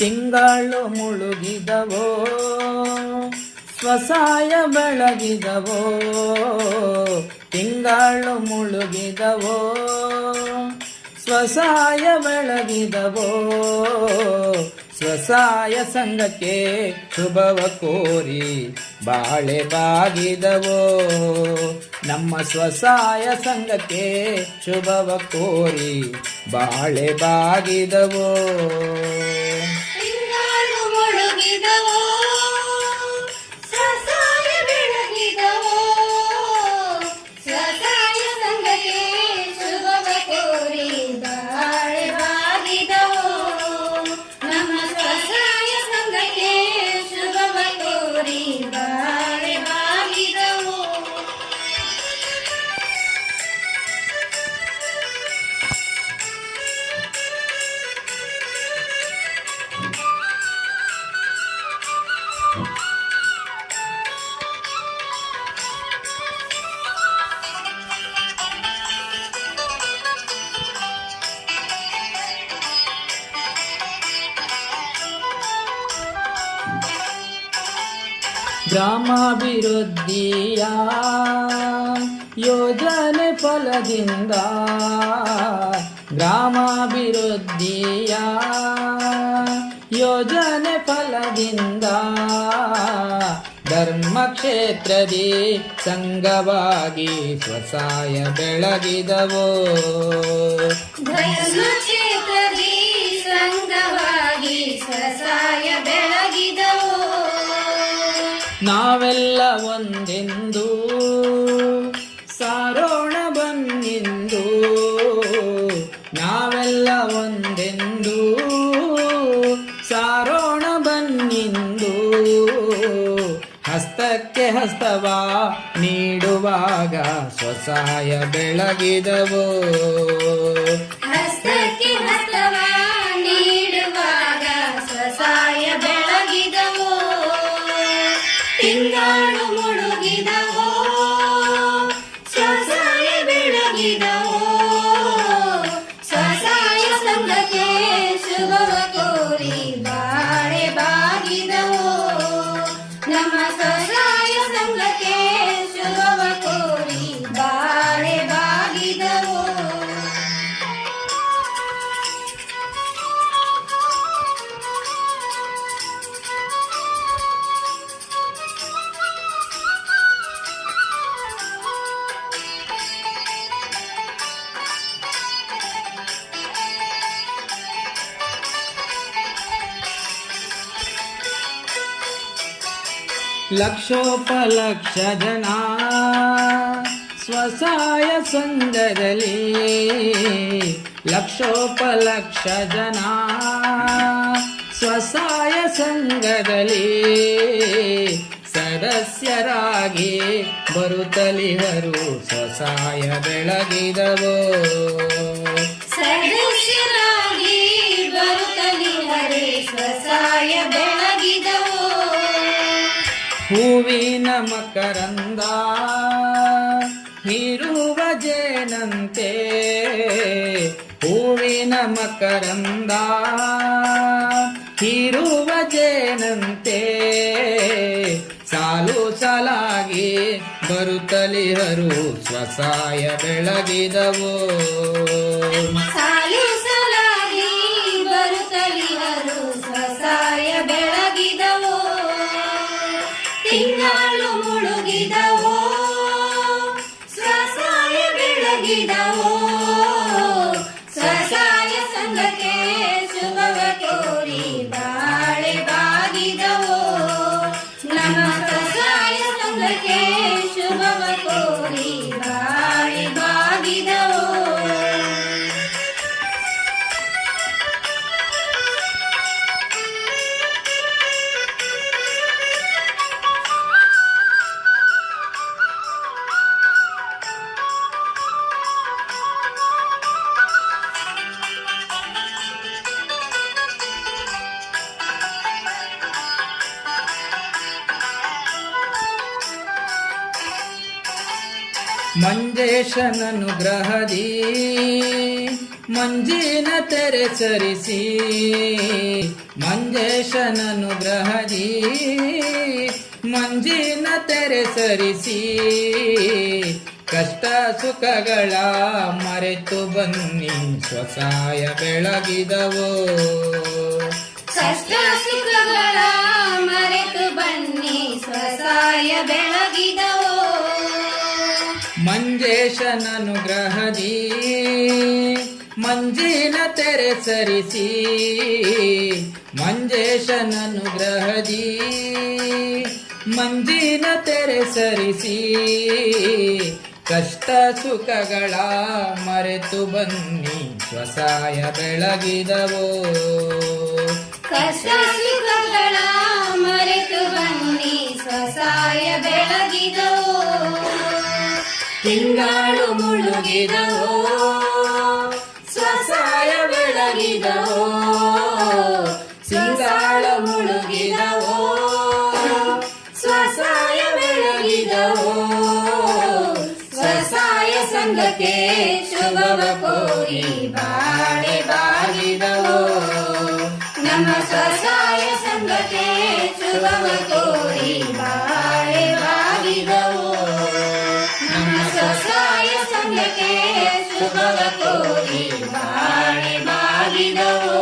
ತಿಂಗಳು ಮುಳುಗಿದವೋ ಸ್ವಸಾಯ ಬೆಳಗಿದವೋ, ತಿಂಗಳು ಮುಳುಗಿದವೋ ಸ್ವಸಾಯ ಬೆಳಗಿದವೋ, ಸ್ವಸಾಯ ಸಂಘಕ್ಕೆ ಶುಭವ ಕೋರಿ ಬಾಳೆ ಬಾಗಿದವೋ, ನಮ್ಮ ಸ್ವಸಾಯ ಸಂಘಕ್ಕೆ ಶುಭವ ಕೋರಿ ಬಾಳೆ ಬಾಗಿದವೋ. ಗ್ರಾಮಾಭಿವೃದ್ಧಿಯ ಯೋಜನೆ ಫಲದಿಂದ, ಗ್ರಾಮಾಭಿವೃದ್ಧಿಯ ಯೋಜನೆ ಫಲದಿಂದ ಧರ್ಮಕ್ಷೇತ್ರದಿ ಸಂಘವಾಗಿ ಸ್ವಸಾಯ ಬೆಳಗಿದವೋ, ಧರ್ಮಕ್ಷೇತ್ರದಿ ಸಂಘವಾಗಿ ಸ್ವಸಾಯ ಬೆಳಗಿದವೋ, ನಾವೆಲ್ಲ ಒಂದೆಂದು ಸಾರೋಣ ಬನ್ನಿಂದು, ನಾವೆಲ್ಲ ಒಂದೆಂದು ಸಾರೋಣ ಬನ್ನಿಂದು, ಹಸ್ತಕ್ಕೆ ಹಸ್ತವ ನೀಡುವಾಗ ಸ್ವಸಾಯ ಬೆಳಗಿದವೋ, ಹಸ್ತಕ್ಕೆ ಹಸ್ತವ ನೀಡುವಾಗ ಸ್ವಸಾಯ ಬೆಳಗಿದವೋ, ತಿಂಗಳು ಮುಳುಗಿದವೋ ಸ್ವಸಾಯ ಬೆಳಗಿದವೋ, ಸ್ವಸಾಯ ಸಂಘಕ್ಕೆ ಶುಭವ ಕೋರಿ ಬಾಳೆ ಬಾಗಿದವೋ, ನಮ್ಮ ಸ್ವಸಾಯ ಸಂಘಕ್ಕೆ ಶುಭವ ಕೋರಿ ಬಾಳೆ ಬಾಗಿದವೋ. ಲಕ್ಷೋಪಲಕ್ಷ ಜನ ಸ್ವಸಾಯ ಸಂಘದಲ್ಲಿ, ಲಕ್ಷೋಪಲಕ್ಷ ಜನ ಸ್ವಸಾಯ ಸಂಘದಲ್ಲಿ ಸದಸ್ಯರಾಗಿ ಬರುತ್ತಲಿಹರು ಸ್ವಸಾಯ ಬೆಳಗಿದವೋ, ಸದಸ್ಯರಾಗಿ ಬರುತ್ತಲಿಹರೇ ಸ್ವಸಾಯ ಬೆಳಗಿದವೋ, ಹೂವಿನ ಮಕರಂದ ಹೀರುವ ಜೇನಂತೆ, ಹೂವಿನ ಮಕರಂದ ಹೀರುವ ಜೇನಂತೆ ಸಾಲು ಸಾಲಾಗಿ ಬರುತ್ತಲಿಹರು ಸ್ವಸಾಯ ಬೆಳಗಿದವೋ, ಸಾಲು ಸಾಲಾಗಿ ಬರುತ್ತಲಿಹರು ಸ್ವಸಾಯ ಬೆಳಗಿದವೋ, ತಿಂಗಳು ಮುಳುಗಿದವೋ ಸ್ವಸಾಯ ಬೆಳಗಿದವೋ, ಸ್ವಸಾಯ ಸಂಘಕ್ಕೆ ಶುಭವ ಕೋರಿ ಬಾಳೆ ಬಾಗಿದವೋ, ನಮ್ಮ ಸ್ವಸಾಯ ಸಂಘಕ್ಕೆ ಶುಭವ ಕೋರಿ ಬಾಳೆ ಬಾಗಿದವೋ. ಮಂಜೇಶನನುಗ್ರಹದಿ ಮಂಜಿನ ತೆರೆ ಸರಿಸಿ ಮಂಜೇಶನನುಗ್ರಹದಿ ಮಂಜಿನ ತೆರೆ ಸರಿಸಿ ಕಷ್ಟ ಸುಖಗಳ ಮರೆತು ಬನ್ನಿ ಸ್ವಸಹಾಯ ಬೆಳಗಿದವೋ ಕಷ್ಟ ಸುಖಗಳ ಮರೆತು ಬನ್ನಿ ಸ್ವಸಹಾಯ ಬೆಳಗಿದವೋ ಮಂಜೇಶನನುಗ್ರಹದಿ ಮಂಜಿನ ತೆರೆ ಸರಿಸಿ ಮಂಜೇಶನನುಗ್ರಹದಿ ಮಂಜಿನ ತೆರೆ ಸರಿಸಿ ಕಷ್ಟ ಸುಖಗಳ ಮರೆತು ಬನ್ನಿ ಸ್ವಸಹಾಯ ಬೆಳಗಿದವೋ ಕಷ್ಟ ಸುಖಗಳ ಮರೆತು ಬನ್ನಿ ಸ್ವಸಹಾಯ ಬೆಳಗಿದವೋ ತಿಂಗಳು ಮುಳುಗಿದವೋ ಸ್ವಸಹಾಯ ಬೆಳಗಿದವೋ ತಿಂಗಳ ಮುಳುಗಿದವೋ ಸ್ವಸಹಾಯ ಬೆಳಗಿದವೋ ಸ್ವಸಹಾಯ ಸಂಘಕ್ಕೆ ಶುಭವ ಕೋರಿ ಬಾಳೆ ಬಾಗಿದವೋ ನಮ್ಮ ಸ್ವಸಹಾಯ ಸಂಘಕ್ಕೆ ಶುಭವ ಕೋರಿ ಬಾಳೆ ಬಾಗಿದವೋ ನಮ್ಮ ಸ್ವಸಹಾಯ ಸಂಘಕ್ಕೆ ಶುಭವ ಕೋರಿ ಬಾಳೆ ಬಾಗಿದವೋ